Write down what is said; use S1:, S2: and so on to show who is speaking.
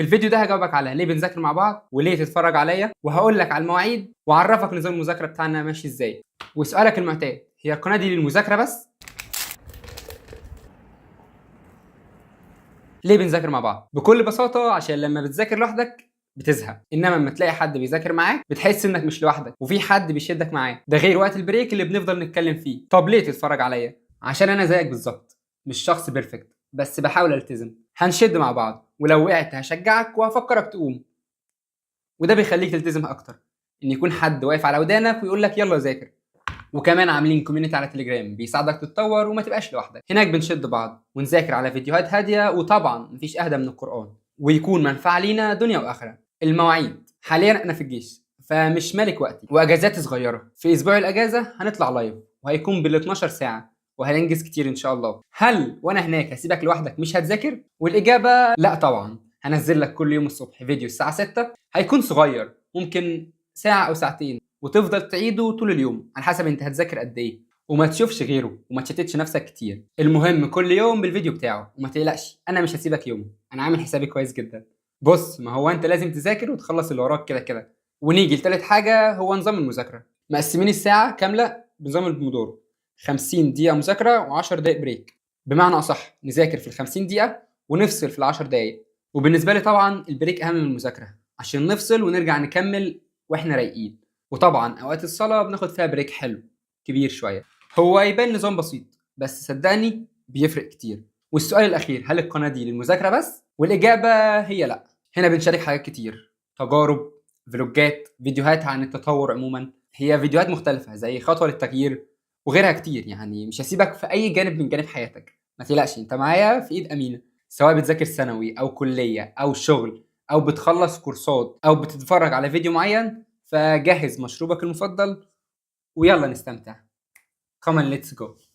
S1: في الفيديو ده هجاوبك على ليه بنذاكر مع بعض وليه تتفرج عليا، وهقول لك على المواعيد واعرفك نظام المذاكره بتاعنا ماشي ازاي. وسؤالك المعتاد، هي القناه دي للمذاكره بس؟ ليه بنذاكر مع بعض؟ بكل بساطه عشان لما بتذاكر لوحدك بتزهق، انما لما تلاقي حد بيذاكر معاك بتحس انك مش لوحدك وفي حد بيشدك معاه، ده غير وقت البريك اللي بنفضل نتكلم فيه. طب ليه تتفرج عليا؟ عشان انا زيك بالظبط، مش شخص بيرفكت بس بحاول التزم. هنشد مع بعض، ولو وقعت هشجعك وهفكرك تقوم، وده بيخليك تلتزم اكتر، ان يكون حد واقف على ودانك ويقول لك يلا ذاكر. وكمان عاملين كوميونتي على تليجرام بيساعدك تتطور وما تبقاش لوحدك. هناك بنشد بعض ونذاكر على فيديوهات هاديه، وطبعا مفيش اهدى من القران، ويكون منفعه لينا دنيا واخره. المواعيد، حاليا انا في الجيش فمش مالك وقتي واجازاتي صغيره. في اسبوع الاجازه هنطلع لايف وهيكون بال 12 ساعه وهننجز كتير ان شاء الله. هل وانا هناك هسيبك لوحدك مش هتذاكر؟ والاجابه لا طبعا. هنزل لك كل يوم الصبح فيديو الساعه 6، هيكون صغير ممكن ساعه او ساعتين، وتفضل تعيده طول اليوم على حسب انت هتذاكر قد ايه، وما تشوفش غيره وما تشتتش نفسك كتير. المهم كل يوم بالفيديو بتاعه، وما تقلقش انا مش هسيبك يوم، انا عامل حسابي كويس جدا. بص، ما هو انت لازم تذاكر وتخلص اللي وراك كده كده. ونيجي لتالت حاجه، هو نظام المذاكره. مقسمين الساعه كامله بنظام البومودورو، 50 دقيقه مذاكره و10 دقائق بريك. بمعنى اصح نذاكر في ال 50 دقيقه ونفصل في ال 10 دقائق. وبالنسبه لي طبعا البريك اهم من المذاكره عشان نفصل ونرجع نكمل واحنا رايقين. وطبعا اوقات الصلاه بناخد فيها بريك حلو كبير شويه. هو يبان نظام بسيط بس صدقني بيفرق كتير. والسؤال الاخير، هل القناه دي للمذاكره بس؟ والاجابه هي لا. هنا بنشارك حاجات كتير، تجارب، فلوجات، فيديوهات عن التطور عموما. هي فيديوهات مختلفه زي خطوه للتغيير وغيرها كتير. يعني مش هسيبك في اي جانب من جانب حياتك، ما تقلقش انت معايا في ايد امينه. سواء بتذاكر ثانوي او كليه او شغل او بتخلص كورسات او بتتفرج على فيديو معين، فجهز مشروبك المفضل ويلا نستمتع. Come on let's go.